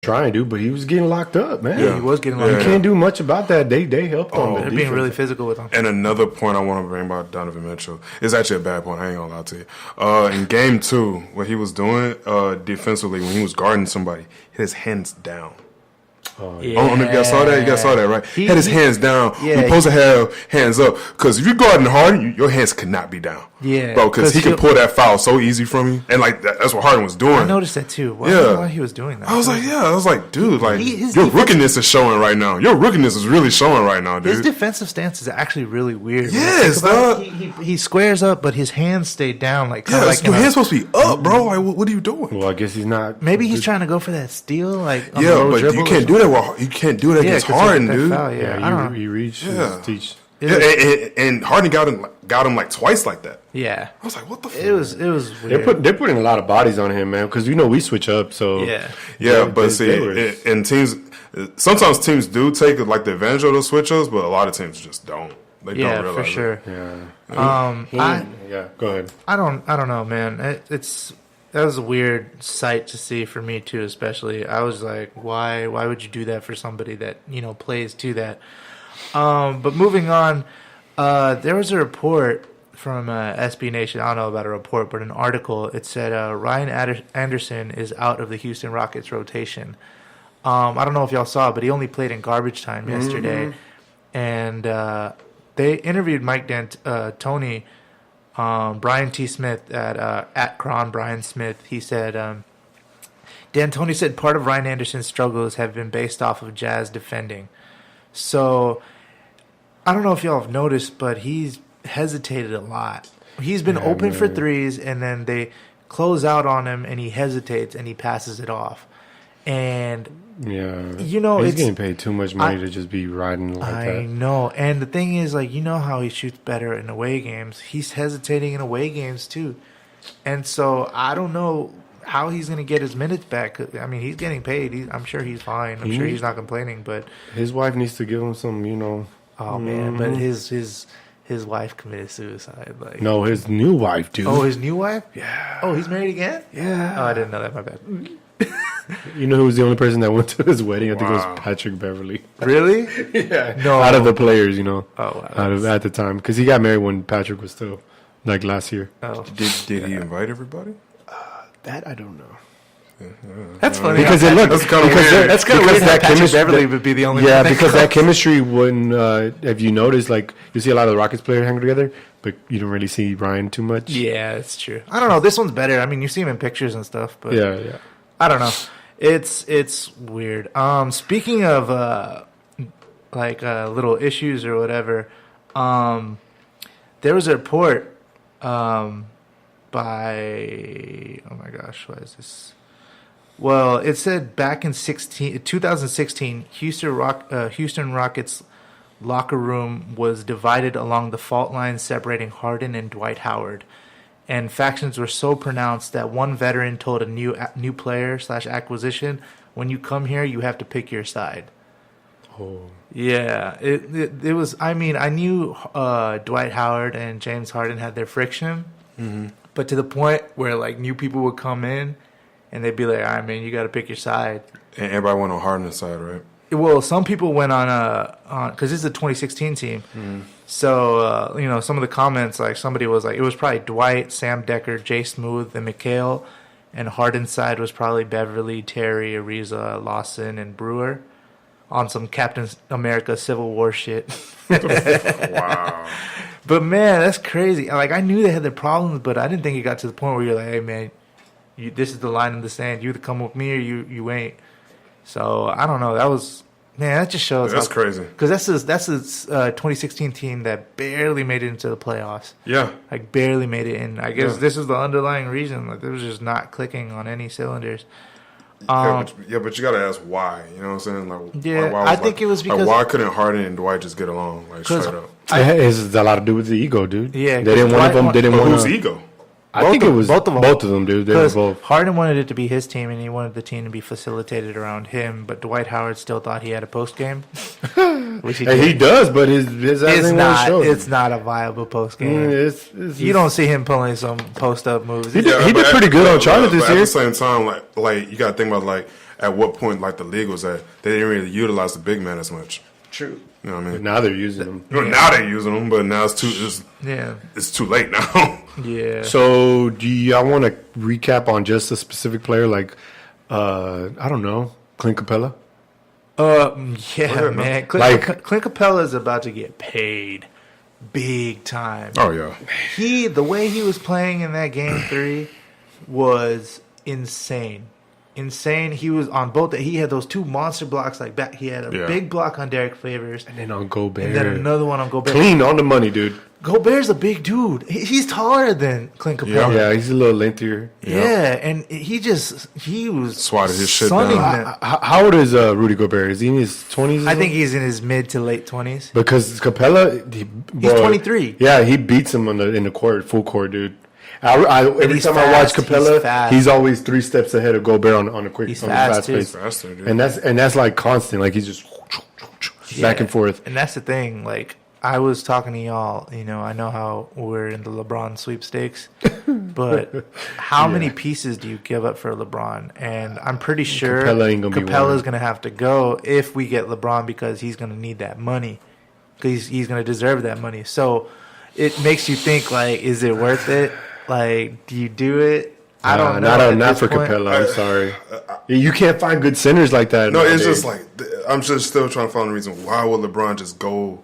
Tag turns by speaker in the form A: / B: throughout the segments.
A: trying to, but he was getting locked up, man.
B: Yeah, he was getting locked up.
A: You can't do much about that. They helped him.
B: They're
C: being really physical with him.
B: And another point I want to bring about Donovan Mitchell is actually a bad point. I ain't gonna lie to you. In game 2, what he was doing defensively when he was guarding somebody, hit his hands down.
A: Oh,
B: yeah. I don't know if you guys saw that. You guys saw that, right? He had his hands down. Yeah, you're supposed to have hands up. Because if you're guarding Harden, your hands could not be down.
C: Yeah.
B: Bro, because he can pull that foul so easy from you. And, like, that's what Harden was doing. I
C: noticed that, too. Why he was doing that.
B: I was like, dude, like, your rookiness is showing right now. Your rookiness is really showing right now, dude.
C: His defensive stance is actually really weird.
B: Yes, dog.
C: He squares up, but his hands stay down. Like,
B: your hands supposed to be up, bro. Like, what are you doing?
A: Well, I guess he's not.
C: Maybe he's trying to go for that steal. Like,
B: yeah, but you can't do that. You can't do that against Harden, dude.
A: You reach. Teach.
B: And Harden got him like twice like that.
C: Yeah,
B: I was like, what the fuck?
C: It was weird.
A: They're putting a lot of bodies on him, man, because we switch up. So
B: but and teams sometimes teams do take like the advantage of those switch ups, but a lot of teams just don't. They don't realize
C: for sure.
B: It.
A: Go ahead.
C: I don't know, man. That was a weird sight to see for me too, especially. I was like, why would you do that for somebody that, plays to that? But moving on, there was a report from SB Nation. I don't know about a report, but an article. It said Ryan Anderson is out of the Houston Rockets rotation. I don't know if y'all saw, but he only played in garbage time yesterday. And they interviewed Mike D'Antoni, Brian T. Smith at Cron Brian Smith. He said, D'Antoni said part of Ryan Anderson's struggles have been based off of Jazz defending. So I don't know if y'all have noticed, but he's hesitated a lot. He's been open for threes, and then they close out on him, and he hesitates, and he passes it off. And
A: he's getting paid too much money to just be riding like that.
C: I know. And the thing is, like, how he shoots better in away games. He's hesitating in away games too. And so I don't know how he's going to get his minutes back. I mean, he's getting paid. I'm sure he's fine. I'm sure he's not complaining. But
A: his wife needs to give him some,
C: Oh man, but his wife committed suicide. Like,
A: no, his new wife, dude.
C: Oh, his new wife?
A: Yeah.
C: Oh, he's married again?
A: Yeah.
C: Oh, I didn't know that. My bad.
A: You know who was the only person that went to his wedding? I think it was Patrick Beverly.
C: Really?
A: Yeah.
C: No.
A: Out of the players, Oh,
C: wow.
A: At the time, because he got married when Patrick was still like last year.
C: Oh.
B: Did he invite everybody?
A: That I don't know.
C: That's funny.
A: Because it looked
B: that's kind of weird.
C: That's kind of weird. That Patrick Beverly would be the only.
A: Yeah, because that chemistry wouldn't. If you notice, like you see a lot of the Rockets players hang together, but you don't really see Ryan too much.
C: Yeah, it's true. I don't know. This one's better. I mean, you see him in pictures and stuff, but
A: yeah.
C: I don't know. It's weird. Speaking of little issues or whatever, there was a report by oh my gosh, what is this? Well, it said back in 2016, Houston Rockets locker room was divided along the fault line separating Harden and Dwight Howard. And factions were so pronounced that one veteran told a new player / acquisition, when you come here, you have to pick your side.
A: Oh.
C: Yeah. It was, I mean, I knew Dwight Howard and James Harden had their friction, but to the point where, like, new people would come in and they'd be like, all right, man, you got to pick your side.
B: And everybody went on Harden's side, right?
C: Well, some people went on because this is a 2016 team. So, some of the comments, like somebody was like, it was probably Dwight, Sam Decker, Jay Smooth, and Mikhail. And Harden's side was probably Beverly, Terry, Ariza, Lawson, and Brewer on some Captain America Civil War shit.
B: Wow.
C: But, man, that's crazy. Like, I knew they had their problems, but I didn't think it got to the point where you're like, hey, man, this is the line in the sand. You either come with me or you ain't. So, I don't know. That just shows.
B: That's crazy.
C: Because that's his 2016 team that barely made it into the playoffs.
B: Yeah.
C: Like, barely made it in. I guess this is the underlying reason. Like, it was just not clicking on any cylinders.
B: But you got to ask why. You know what I'm saying? Like,
C: yeah, I think it was because...
B: why couldn't Harden and Dwight just get along? Like, straight up.
A: It has a lot to do with the ego, dude.
C: Yeah.
A: They didn't want them. They didn't want
B: whose ego?
A: I think it was both of them, dude. They were both.
C: Harden wanted it to be his team, and he wanted the team to be facilitated around him. But Dwight Howard still thought he had a post game, which he
A: does. But his
C: it's not a viable post game. You don't see him pulling some post up moves.
A: He did pretty good on Charlotte this year.
B: At the same time, like you got to think about, like, at what point like the league was at. They didn't really utilize the big man as much.
C: True.
B: You know what I mean?
A: Now they're using them.
B: Well, now they're using them, but now it's too late now.
C: Yeah.
A: So do y'all want to recap on just a specific player, like I don't know, Clint Capella?
C: Yeah, man.
A: Like-
C: Clint Capella is about to get paid big time.
B: Oh yeah.
C: The way he was playing in that game 3 was insane. Insane. He was on both. He had those 2 monster blocks like back. He had a big block on Derek Favors,
A: And then on Gobert.
C: and then another one on Gobert.
A: Clean on the money, dude.
C: Gobert's a big dude. He's taller than Clint Capella.
A: Yeah, he's a little lengthier.
C: Yeah, and he was
B: Swatted his shit
C: sunning
B: down.
C: them.
A: How old is Rudy Gobert? Is he in his 20s?
C: I think he's in his mid to late 20s.
A: Because Capella,
C: He's 23.
A: Yeah, he beats him in the court, full court, dude. Every
C: he's
A: time I watch
C: fast,
A: Capella,
C: he's fast.
A: he's always 3 steps ahead of Gobert on a quick,
C: He's
A: on a
C: fast,
A: fast
C: too.
A: pace.
B: Faster, dude.
A: And that's like constant. Like he's just back and forth.
C: And that's the thing. Like, I was talking to y'all, I know how we're in the LeBron sweepstakes, but how many pieces do you give up for LeBron? And I'm pretty sure
A: Capella ain't gonna be
C: Capella's
A: one.
C: going to have to go if we get LeBron, because he's going to need that money. Because he's going to deserve that money. So it makes you think, like, is it worth it? Like, do you do it? I don't know.
A: Not for Capella. I'm sorry. You can't find good centers like that.
B: No, it's
A: nowadays.
B: just like I'm just still trying to find the reason why would LeBron just go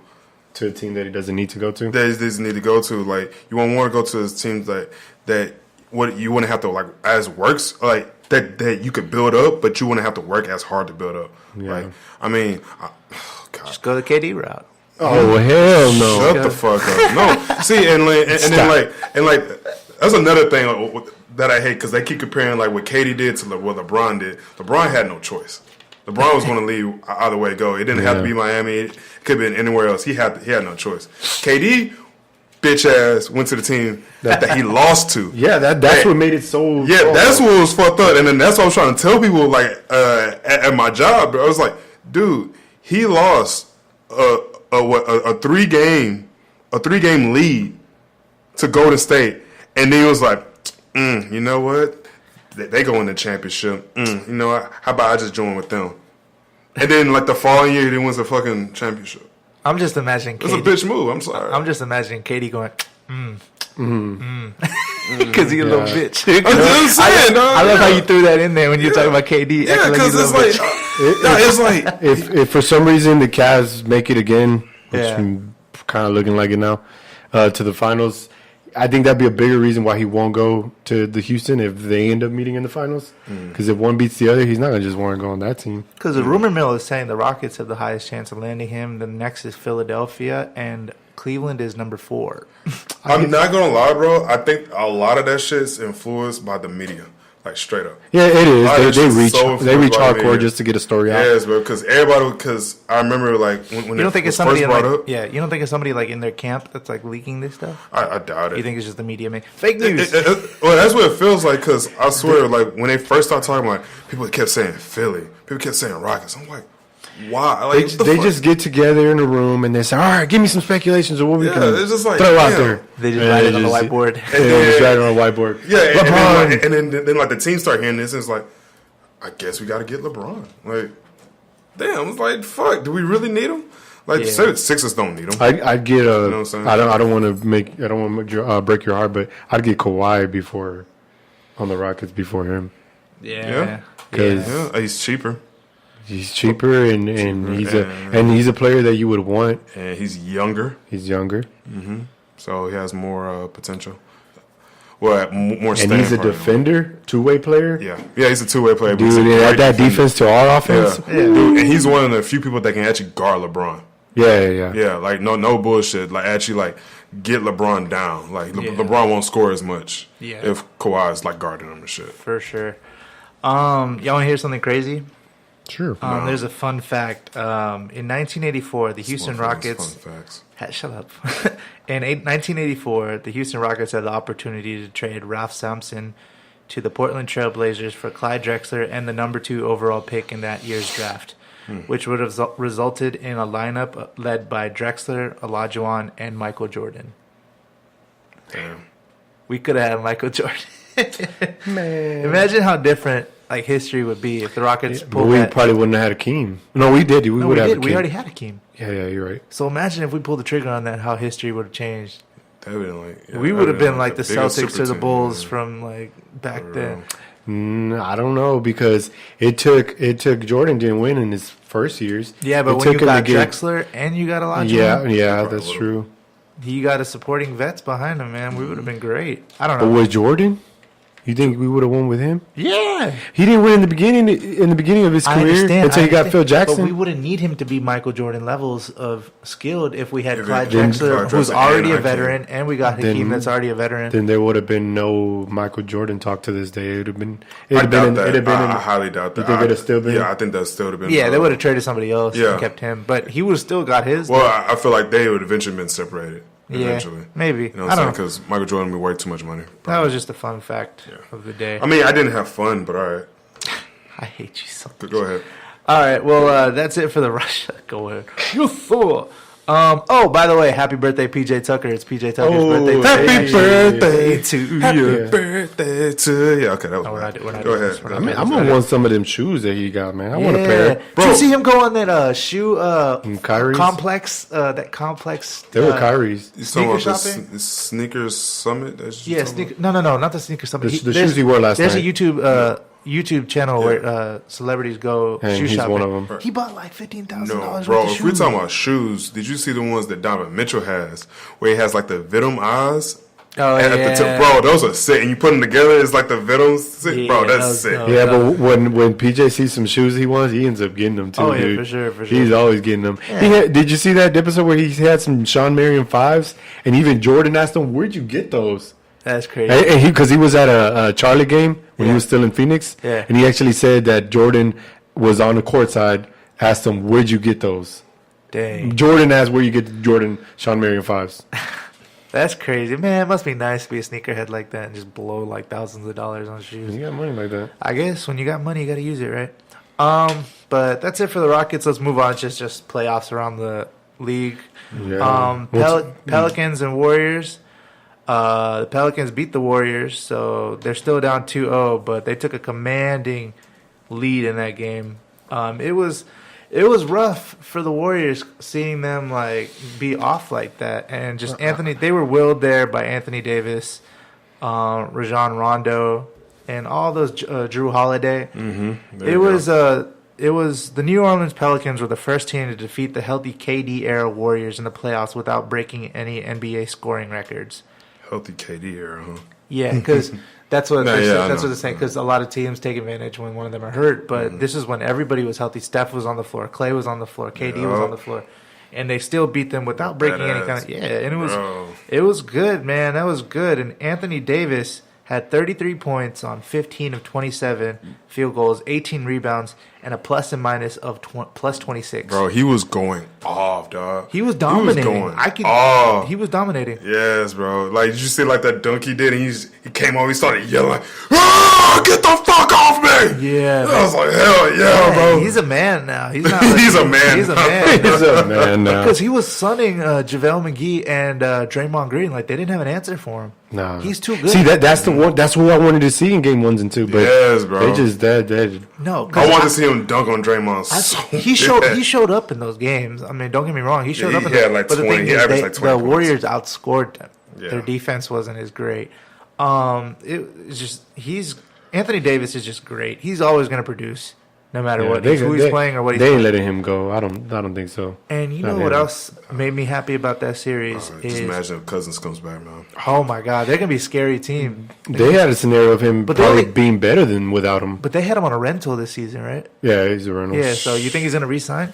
A: To a team that he doesn't need to go to.
B: that he doesn't need to go to. Like you won't want to go to his teams that what you wouldn't have to like as works like that you could build up, but you wouldn't have to work as hard to build up.
A: Yeah.
B: Like I mean, God.
C: Just go the KD route.
A: Oh hell no!
B: Shut the fuck up. No, see, and then that's another thing that I hate because they keep comparing like what Katie did to what LeBron did. LeBron had no choice. LeBron was going to leave either way go. It didn't have to be Miami. It could have been anywhere else. He had no choice. KD, bitch ass, went to the team that he lost to.
A: Yeah, that's what made it so.
B: Yeah, that's what was fucked up. And then that's what I was trying to tell people like at my job. Bro. I was like, dude, he lost a 3-game lead to Golden State, and then he was like, you know what? They go in the championship. You know what? How about I just join with them? And then like the following year, he wins the fucking championship.
C: I'm just imagining
B: It's a
C: KD.
B: bitch move. I'm sorry.
C: I'm just imagining Katie going, because he's a little bitch.
B: I'm just saying, dog.
C: I love how you threw that in there when you're talking about KD.
B: Yeah,
C: acting like
B: because
C: he's a
B: it's
C: little
B: like,
C: bitch.
B: it's like
A: if for some reason the Cavs make it again, which
C: Yeah.
A: kind of looking like it now, to the finals, I think that'd be a bigger reason why he won't go to the Houston if they end up meeting in the finals. Because if one beats the other, he's not gonna just want to go on that team.
C: Because the rumor mill is saying the Rockets have the highest chance of landing him. The next is Philadelphia, and Cleveland is number 4.
B: I'm not gonna lie, bro. I think a lot of that shit's influenced by the media, like straight up.
A: Yeah, it
B: A lot of
A: is.
B: that
A: They
B: shit's so
A: reach
B: influenced by the
A: hardcore
B: media.
A: just to get a story out.
B: Yes, bro. Because I remember like when
C: You don't think it's
B: was
C: somebody
B: first
C: in
B: brought
C: like,
B: up.
C: yeah? You don't think it's somebody like in their camp that's like leaking this stuff?
B: I doubt it.
C: You think it's just the media make fake news?
B: Well, that's what it feels like. Because I swear, like when they first started talking, like people kept saying Philly, people kept saying Rockets. I'm like, why? Like what the
A: They
B: fuck?
A: just get together in a room and they say, "All right, give me some speculations of what we
B: Yeah,
A: can
B: it's just like,
A: throw out
B: damn.
A: there."
C: They just
A: And
C: write
A: they
C: it on the
A: just-
C: whiteboard.
A: Yeah, they just write it on a whiteboard.
B: Yeah,
A: LeBron.
B: and then like the team start hearing this, and it's like, I guess we got to get LeBron. Like, damn, it's like, fuck, do we really need him? Like,
C: Yeah.
B: Sixers don't need him.
A: I'd get
B: know what I'm saying?
A: I don't want to break your heart, but I'd get Kawhi before on the Rockets before him
C: Yeah.
A: because
B: Yeah, he's cheaper
A: he's cheaper and he's a player that you would want.
B: and he's younger,
A: He's younger
B: so he has more potential. Well, more.
A: and
B: staying
A: he's a
B: power.
A: defender, 2-way player.
B: Yeah, he's a 2-way player. but he's
A: Dude,
B: a
A: and
B: great
A: add that
B: defender.
A: defense to our offense.
B: Yeah. Dude, and he's one of the few people that can actually guard LeBron.
A: Yeah.
B: Yeah, like no bullshit. Like actually, like get LeBron down. Like LeBron won't score as much if Kawhi's like guarding him and shit.
C: For sure. Y'all want to hear something crazy?
A: Sure.
C: There's a fun fact. In 1984, the Houston Rockets.
B: Fun facts.
C: Shut up. In 1984, the Houston Rockets had the opportunity to trade Ralph Sampson to the Portland Trail Blazers for Clyde Drexler and the number 2 overall pick in that year's draft, which would have resulted in a lineup led by Drexler, Olajuwon, and Michael Jordan.
B: Damn.
C: We could have had Michael Jordan.
A: Man.
C: Imagine how different like history would be if the Rockets
A: But
C: pulled
A: we
C: that.
A: probably wouldn't have had Akeem. No, we did. We
C: No,
A: would
C: we
A: have
C: did.
A: Akeem.
C: We already had Hakeem.
A: Yeah, you're right.
C: So imagine if we pulled the trigger on that, how history would have changed.
B: That would like, yeah,
C: We
B: that
C: would have been like
B: the
C: the
B: biggest
C: Celtics
B: super
C: or the
B: team,
C: Bulls
B: yeah.
C: from like back then.
A: I don't know because it took Jordan didn't win in his first years.
C: Yeah, but
A: It
C: when you
A: took him
C: got
A: to get-
C: Drexler and you got Olajuwon,
A: yeah, that's
B: Probably
A: true.
C: you got a supporting vets behind him, man. We would have been great. I don't
A: But
C: know.
A: with Jordan, you think we would have won with him?
C: Yeah.
A: He didn't win in the beginning of his
C: I
A: career
C: understand.
A: until he got Phil Jackson.
C: But we wouldn't need him to be Michael Jordan levels of skilled if we had
B: If
C: Clyde
B: it- then
C: Drexler,
B: Clyde
C: who's
B: Drexler
C: already
B: and
C: a veteran, and we got Hakeem
A: Then-
C: that's already a veteran.
A: Then there would have been no Michael Jordan talk to this day. It would have been. It'd
B: I
A: have
B: doubt
A: been.
B: that.
A: It'd have been.
B: I highly doubt that.
A: You think it'd have still been?
B: Yeah, I think that still would have been.
C: Yeah, they would have traded somebody else
B: Yeah.
C: and kept him, but he would have still got his.
B: Well, I feel like they would eventually been separated.
C: Yeah,
B: Eventually,
C: maybe.
B: You know
C: I
B: what I'm
C: don't
B: saying?
C: know.
B: Because Michael Jordan would be way too much money.
C: That was just a fun fact of the day.
B: I mean, I didn't have fun, but all right.
C: I hate you so much.
B: Go ahead.
C: All right, well, that's it for the Russia. Go ahead. You fool. Oh, by the way, happy birthday, PJ Tucker. It's PJ Tucker's birthday today.
B: Happy birthday to
C: Happy
B: you. Birthday to you. Okay, that was
C: No, we're
B: bad.
C: not
B: Go
C: doing
B: ahead.
C: this. We're
A: I
C: not
A: mean,
C: doing
A: I'm
C: this.
A: gonna want some of them shoes that he got, man. I want a
C: Yeah.
A: pair.
C: Did you see him go on that shoe
A: Kyrie's?
C: complex? That complex.
A: They were Kyrie's.
B: You talking about the
C: shopping?
B: sneakers summit? That's
C: Yeah, sneaker. No, not the sneaker summit.
A: The shoes he wore last
C: There's
A: night.
C: a YouTube channel where celebrities go
A: And
C: shoe
A: he's
C: shopping.
A: one of 'em.
C: He bought like $15,000
B: No,
C: worth
B: bro.
C: of
B: If we're
C: shoes.
B: talking about shoes, did you see the ones that Donovan Mitchell has, where he has like the Venom eyes?
C: Oh,
B: at the tip, bro. Those are sick, and you put them together, it's like the Venom. Sick.
C: Yeah,
B: Bro, that's
C: those-
B: sick.
C: no.
A: Yeah, but when PJ sees some shoes he wants, he ends up getting them too.
C: Oh, yeah,
A: dude.
C: for sure, for
A: He's
C: sure.
A: always getting them.
C: Yeah.
A: Did you see that episode where he had some Sean Marion fives, and even Jordan asked him, "Where'd you get those?"
C: That's crazy.
A: And because he was at a Charlie game when he was still in Phoenix,
C: Yeah.
A: and he actually said that Jordan was on the court side, asked him, "Where'd you get those?"
C: Dang.
A: Jordan asked, "Where you get the Jordan Sean Marion fives?"
C: That's crazy. Man, it must be nice to be a sneakerhead like that and just blow like thousands of dollars on shoes.
A: You got money like that.
C: I guess when you got money, you got to use it, right? But that's it for the Rockets. Let's move on. Just playoffs around the league.
A: Yeah.
C: Pelicans and Warriors. The Pelicans beat the Warriors, so they're still down 2-0, but they took a commanding lead in that game. It was rough for the Warriors seeing them like be off like that, and just Anthony. They were willed there by Anthony Davis, Rajon Rondo, and all those Drew Holiday. It was the New Orleans Pelicans were the first team to defeat the healthy KD era Warriors in the playoffs without breaking any NBA scoring records.
B: Healthy KD era, huh?
C: Yeah, because that's what
B: No, yeah, I
C: that's what
B: know.
C: they're saying. Because a lot of teams take advantage when one of them are hurt, but this is when everybody was healthy. Steph was on the floor, Clay was on the floor, KD was on the floor, and they still beat them without breaking any kind of And
B: Bro.
C: it was good, man. That was good. And Anthony Davis had 33 points on 15 of 27 field goals, 18 rebounds, and a plus and minus of plus 26.
B: Bro, he was going off, dog.
C: He was dominating.
B: He was going off.
C: He was dominating.
B: Yes, bro. Like, did you see like that dunk he did? And he came over, he started yelling, "Ah, get the fuck off me!"
C: Yeah,
B: I was like, hell yeah, bro.
C: He's a man now. He's not.
B: He's a man.
C: He's a man.
A: He's a man now.
C: Because he was sunning JaVale McGee and Draymond Green. Like, they didn't have an answer for him.
A: Nah.
C: He's too good.
A: See, that's the one. That's what I wanted to see in game 1s and 2. But
B: Yes, bro.
A: they just that.
C: No.
B: I wanted to see him dunk on Draymond so
C: He showed up in those games. I mean, don't get me wrong. He showed
B: Yeah,
C: up in
B: he had
C: those,
B: like
C: but the
B: 20
C: thing
B: he
C: is,
B: averaged like 20
C: the
B: points.
C: Warriors outscored them.
B: Yeah.
C: Their defense wasn't as great. It's just Anthony Davis is just great. He's always going to produce, no matter what who he's playing or what he's
A: They
C: playing.
A: ain't letting him go. I don't think so.
C: And you
A: Not
C: know what
A: him.
C: else made me happy about that series
B: Just
C: is,
B: imagine if Cousins comes back, man.
C: oh my God, they're gonna be a scary team.
A: They had a scenario of him
C: But they
A: probably
C: only-
A: being better than without him.
C: But they had him on a rental this season, right?
A: Yeah, he's a rental.
C: Yeah. So you think he's gonna resign?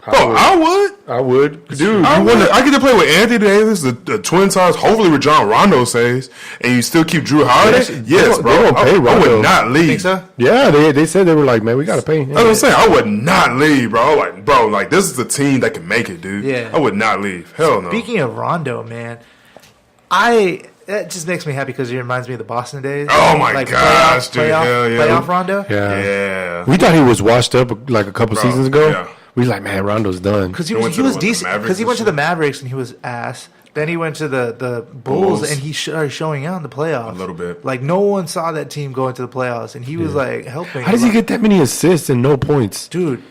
B: Bro, I would.
A: I would, dude.
B: I get to play with Anthony Davis, the twin towers. Hopefully, with John Rondo says, and you still keep Drew Holiday. Yes,
A: they
B: bro.
A: don't pay
B: I
A: Rondo.
B: would not leave.
C: Think so?
A: Yeah, they said they were like, man, we gotta pay him.
B: That's what I'm saying. I would not leave, bro. Like, bro, like this is the team that can make it, dude.
C: Yeah.
B: I would not leave. Hell no.
C: Speaking of Rondo, man, that just makes me happy because it reminds me of the Boston days.
B: Oh my gosh, dude. Hell yeah.
C: Playoff Rondo.
B: Yeah.
A: We thought he was washed up like a couple
B: Bro,
A: seasons ago.
B: yeah.
A: We was like, man, Rondo's done.
C: Because he
B: He
C: was
B: went to the
C: decent.
B: Mavericks
C: Because he
B: and
C: went to the
B: shit.
C: Mavericks and he was ass. Then he went to the Bulls,
B: Bulls.
C: and he started showing out in the playoffs.
B: A little bit.
C: Like, no one saw that team go into the playoffs, and he was, like, helping.
A: How does he get that many assists and no points?
C: Dude,